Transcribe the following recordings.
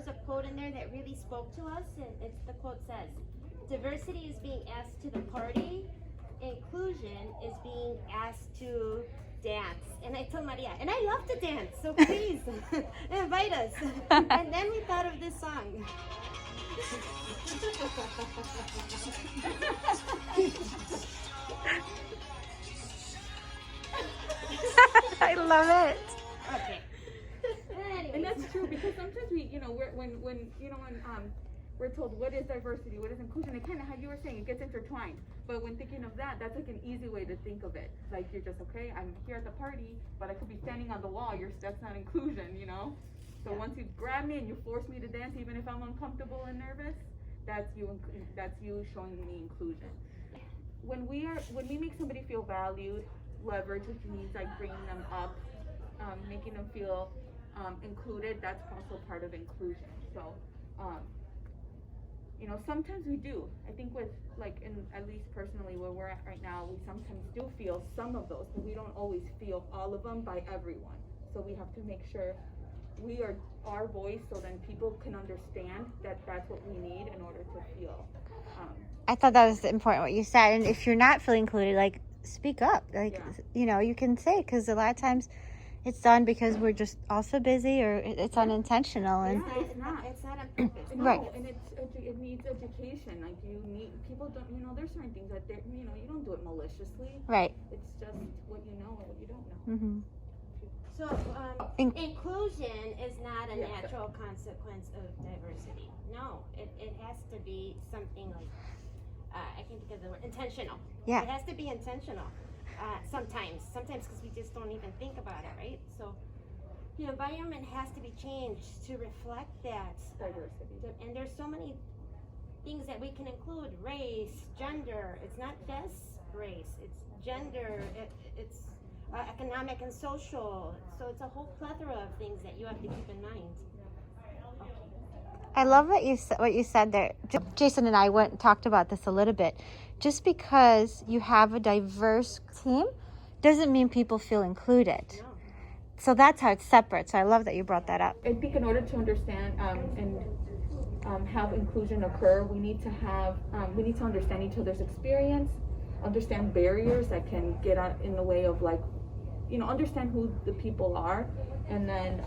was a quote in there that really spoke to us, and the quote says, "Diversity is being asked to the party, inclusion is being asked to dance." And I told Maria, and I love to dance, so please invite us. And then we thought of this song. I love it. Okay. And that's true, because sometimes we, when we're told what is diversity, what is inclusion, it kind of, how you were saying, it gets intertwined. But when thinking of that, that's like an easy way to think of it. Like, you're just, okay, I'm here at the party, but I could be standing on the wall. That's not inclusion, So once you grab me and you force me to dance, even if I'm uncomfortable and nervous, that's you showing me inclusion. When we make somebody feel valued, leverage, which means like bringing them up, making them feel included, that's also part of inclusion. So, sometimes we do. I think with, like, at least personally where we're at right now, we sometimes do feel some of those, but we don't always feel all of them by everyone. So we have to make sure we are our voice, so then people can understand that that's what we need in order to feel. I thought that was important what you said. And if you're not feeling included, like, speak up. Like, you can say, because a lot of times it's done because we're just also busy, or it's unintentional. And It's not on purpose. No, right. And it needs education. Like, people don't, there's certain things that you don't do it maliciously. Right. It's just what you know and what you don't know. Mm-hmm. So, inclusion is not a natural consequence of diversity. No, it has to be something like, I can't think of the word, intentional. Yeah. It has to be intentional. Sometimes because we just don't even think about it, right? So the environment has to be changed to reflect that Diversity. And there's so many things that we can include: race, gender. It's not just race; it's gender. It's economic and social. So it's a whole plethora of things that you have to keep in mind. I love what you said there. Jason and I went and talked about this a little bit. Just because you have a diverse team doesn't mean people feel included. No. So that's how it's separate. So I love that you brought that up. I think in order to understand and have inclusion occur, we need to understand each other's experience, understand barriers that can get in the way of, like, understand who the people are, and then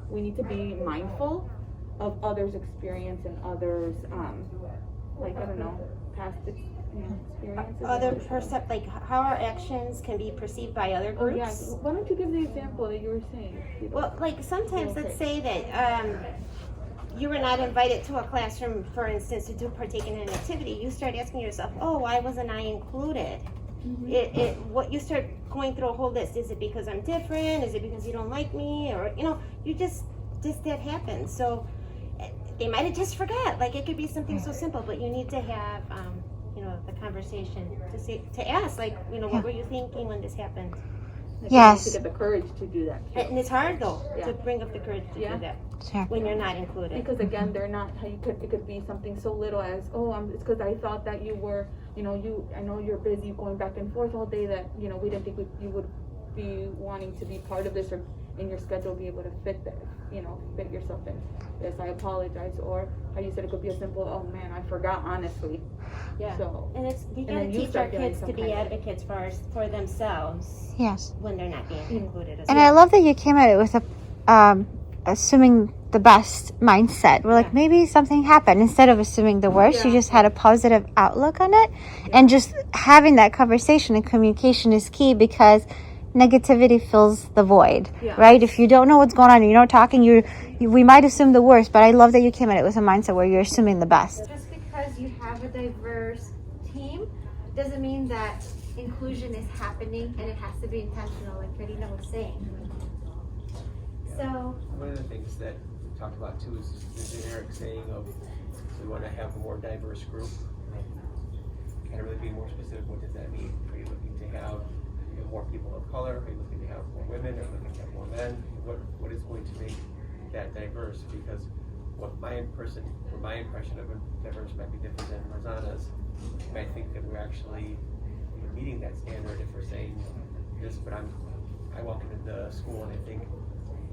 we need to be mindful of others' experience and others, past experiences. Like how our actions can be perceived by other groups. Oh, yeah. Why don't you give the example that you were saying? Well, like sometimes, let's say that you were not invited to a classroom, for instance, to partake in an activity. You start asking yourself, "Oh, why wasn't I included?" Mm-hmm. What you start going through a whole list. Is it because I'm different? Is it because you don't like me? Or you just that happens. So they might have just forgot. Like, it could be something so simple, but you need to have the conversation to ask, like, what were you thinking when this happened? Yes. To get the courage to do that. And it's hard though to bring up the courage to do that when you're not included. Because again, they're not. It could be something so little as, it's because I thought that you were, I know you're busy going back and forth all day, that we didn't think you would be wanting to be part of this, or in your schedule be able to fit that, fit yourself in. Yes, I apologize. Or how you said it could be a simple, "Oh man, I forgot, honestly." Yeah. So, and you gotta teach our kids to be advocates for themselves. Yes. When they're not being included as And well. I love that you came at it with assuming the best mindset. We're like, maybe something happened. Instead of assuming the worst, you just had a positive outlook on it. And just having that conversation and communication is key, because negativity fills the void, right? If you don't know what's going on and you're not talking, we might assume the worst, but I love that you came at it with a mindset where you're assuming the best. Just because you have a diverse team doesn't mean that inclusion is happening, and it has to be intentional, like Karina was saying. So one of the things that we talked about too is the generic saying of, we want to have a more diverse group. Kind of really be more specific. What does that mean? Are you looking to have more people of color? Are you looking to have more women? Are you looking to have more men? What is going to make that diverse? Because what my impression of diverse might be different than Rosanna's. You might think that we're actually meeting that standard if we're saying this, but I walk into the school and I think,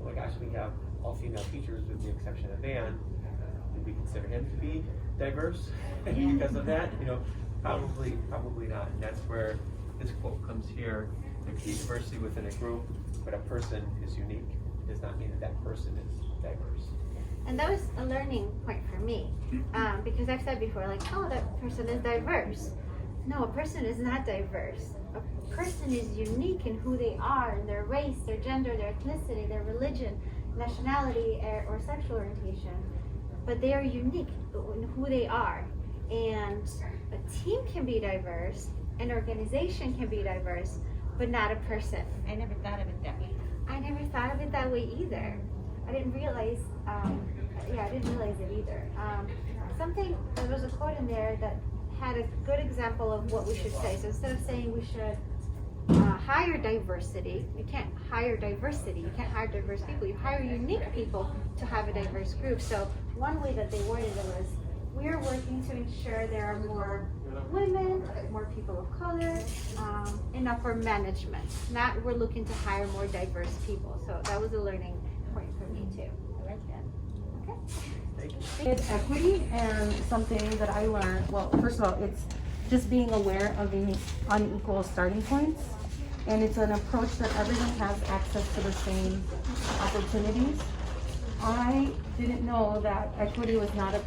oh my gosh, we have all female teachers with the exception of Van. we consider him to be diverse because of that? You know, probably not. And that's where this quote comes here. There can be diversity within a group, but a person is unique. It does not mean that that person is diverse. And that was a learning point for me, because I've said before, like, oh, that person is diverse. No, a person is not diverse. A person is unique in who they are, in their race, their gender, their ethnicity, their religion, nationality, or sexual orientation. But they are unique in who they are. And a team can be diverse, an organization can be diverse, but not a person. I never thought of it that way. I never thought of it that way either. I didn't realize, I didn't realize it either. There was a quote in there that had a good example of what we should say. So instead of saying we should hire diversity, you can't hire diversity. You can't hire diverse people. You hire unique people to have a diverse group. So one way that they worded it was, we are working to ensure there are more women, more people of color, in upper management. Not we're looking to hire more diverse people. So that was a learning point for me too. I like that. Okay. Thank you. It's equity, and something that I learned, well, first of all, it's just being aware of these unequal starting points. And it's an approach that everyone has access to the same opportunities. I didn't know that equity was not an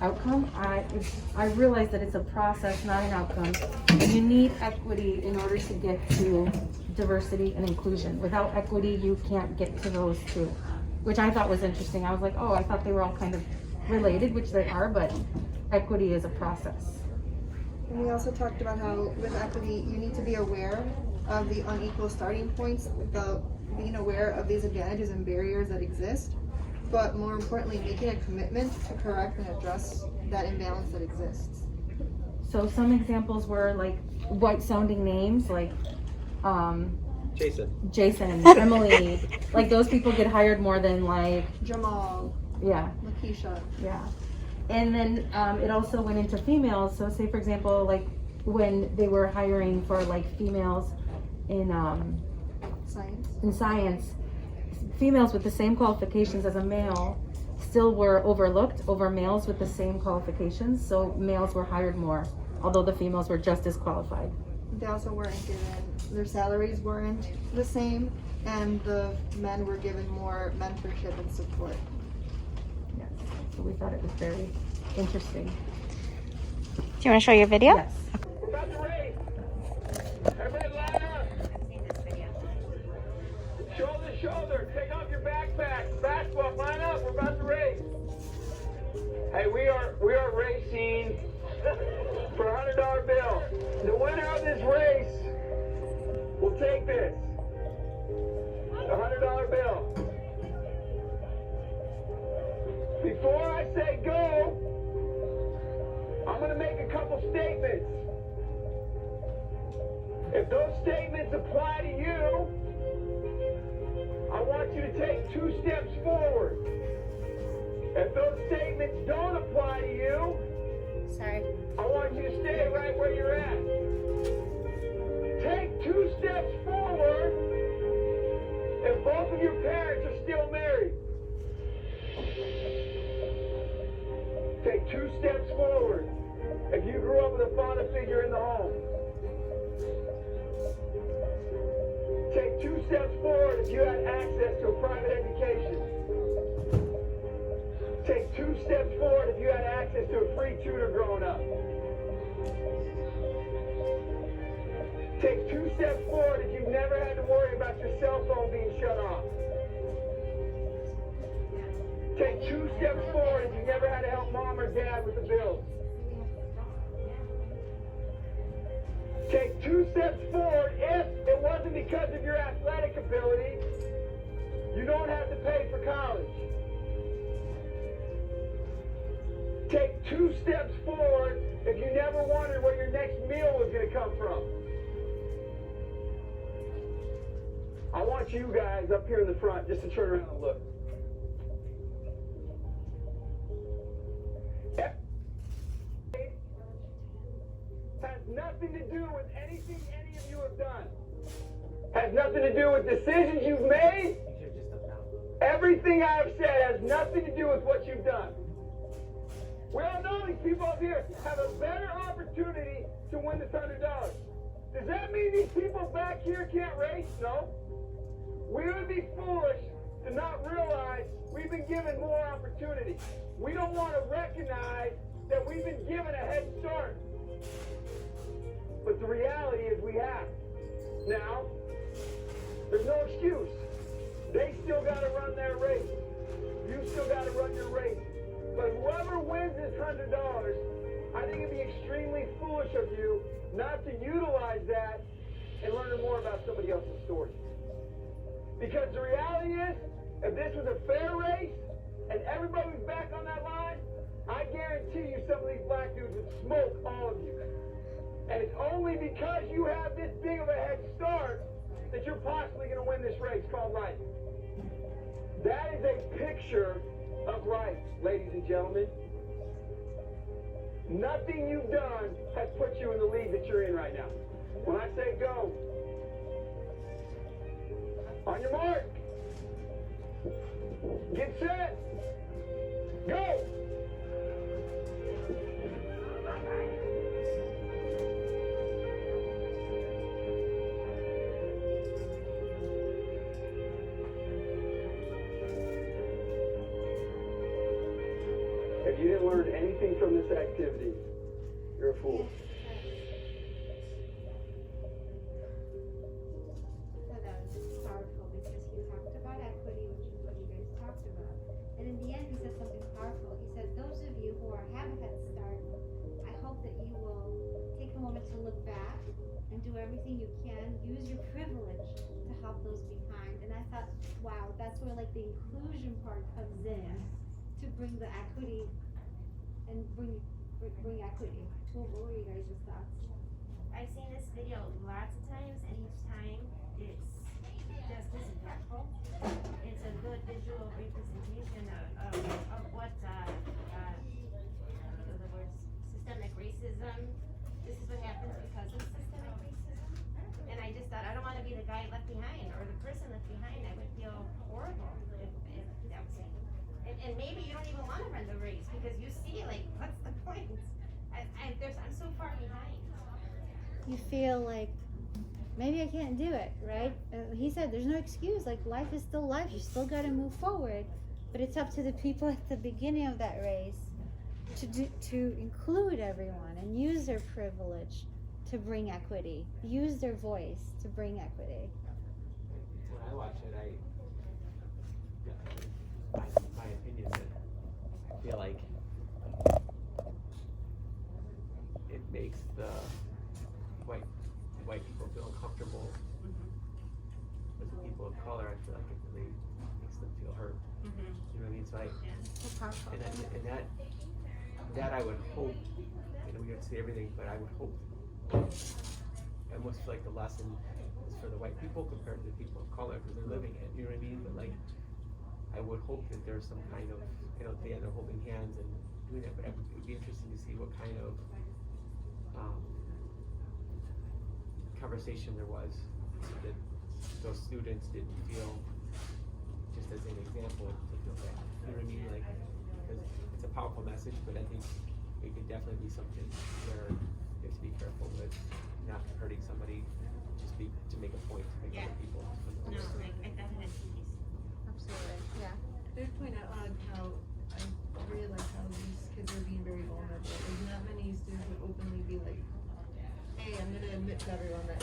outcome. I realized that it's a process, not an outcome. And you need equity in order to get to diversity and inclusion. Without equity, you can't get to those two, which I thought was interesting. I was like, oh, I thought they were all kind of related, which they are, but equity is a process. And we also talked about how with equity, you need to be aware of the unequal starting points, being aware of these advantages and barriers that exist, but more importantly, making a commitment to correct and address that imbalance that exists. So some examples were like white sounding names, like Jason, Emily, like those people get hired more than like, Jamal, yeah. Lakeisha. Yeah. And then it also went into females. So say for example, like when they were hiring for like females in science, females with the same qualifications as a male still were overlooked over males with the same qualifications. So males were hired more, although the females were just as qualified. They also weren't given, their salaries weren't the same, and the men were given more mentorship and support. Yes. So we thought it was very interesting. Do you want to show your video? Yes. We're about to race. Everybody line up. Shoulder to shoulder. Take off your backpacks. Basketball, line up. We're about to race. Hey, we are racing for a $100 bill. The winner of this race will take this. A $100 bill. Before I say go, I'm going to make a couple statements. If those statements apply to you, I want you to take 2 steps forward. If those statements don't apply to you, Sorry. I want you to stay right where you're at. Take 2 steps forward if both of your parents are still married. Take 2 steps forward if you grew up with a father figure in the home. Take 2 steps forward if you had access to a private education. Take 2 steps forward if you had access to a free tutor growing up. Take 2 steps forward if you've never had to worry about your cell phone being shut off. Take 2 steps forward if you've never had to help mom or dad with the bills. Take 2 steps forward if it wasn't because of your athletic ability. You don't have to pay for college. Take 2 steps forward if you never wondered where your next meal was going to come from. I want you guys up here in the front just to turn around and look. Has nothing to do with anything any of you have done. Has nothing to do with decisions you've made. Everything I have said has nothing to do with what you've done. We all know these people up here have a better opportunity to win this $100. Does that mean these people back here can't race? No. We would be foolish to not realize we've been given more opportunity. We don't want to recognize that we've been given a head start. But the reality is we have. Now, there's no excuse. They still got to run their race. You still got to run your race. But whoever wins this $100, I think it'd be extremely foolish of you not to utilize that and learn more about somebody else's story. Because the reality is, if this was a fair race and everybody was back on that line, I guarantee you some of these black dudes would smoke all of you. And it's only because you have this big of a head start that you're possibly going to win this race called life. That is a picture of life, ladies and gentlemen. Nothing you've done has put you in the league that you're in right now. When I say go, on your mark, get set, go! If you didn't learn anything from this activity, you're a fool. So that was powerful because he talked about equity, which is what you guys talked about. And in the end, he said something powerful. He said, those of you who have a head start, I hope that you will take a moment to look back and do everything you can. Use your privilege to help those behind. And I thought, wow, that's where like the inclusion part comes in to bring the equity and bring equity. What were you guys' thoughts? I've seen this video lots of times, and each time it's just as impactful. It's a good visual representation of what the words systemic racism. This is what happens because of systemic racism. And I just thought, I don't want to be the guy left behind or the person left behind. I would feel horrible if that was me. And maybe you don't even want to run the race because you see, like, what's the point? I'm so far behind. You feel like maybe I can't do it, right? He said there's no excuse. Like, life is still life. You still got to move forward. But it's up to the people at the beginning of that race to include everyone and use their privilege to bring equity. Use their voice to bring equity. When I watch it, my opinion is that I feel like it makes the white people feel uncomfortable with the people of color. I feel like it really makes them feel hurt. You know what I mean? So that I would hope, we don't see everything, but I would hope, I almost feel like the lesson is for the white people compared to the people of color because they're living it, you know what I mean? But like, I would hope that there's some kind of, they're holding hands and doing that, but it would be interesting to see what kind of conversation there was so that those students didn't feel, just as an example, to feel bad. You know what I mean? Like, because it's a powerful message, but I think it could definitely be something where you have to be careful with not hurting somebody just to make a point to make other people. No, I definitely see these. Absolutely. Yeah. They point out how I really like how these kids are being very vulnerable. There's not many students would openly be like, hey, I'm gonna admit to everyone that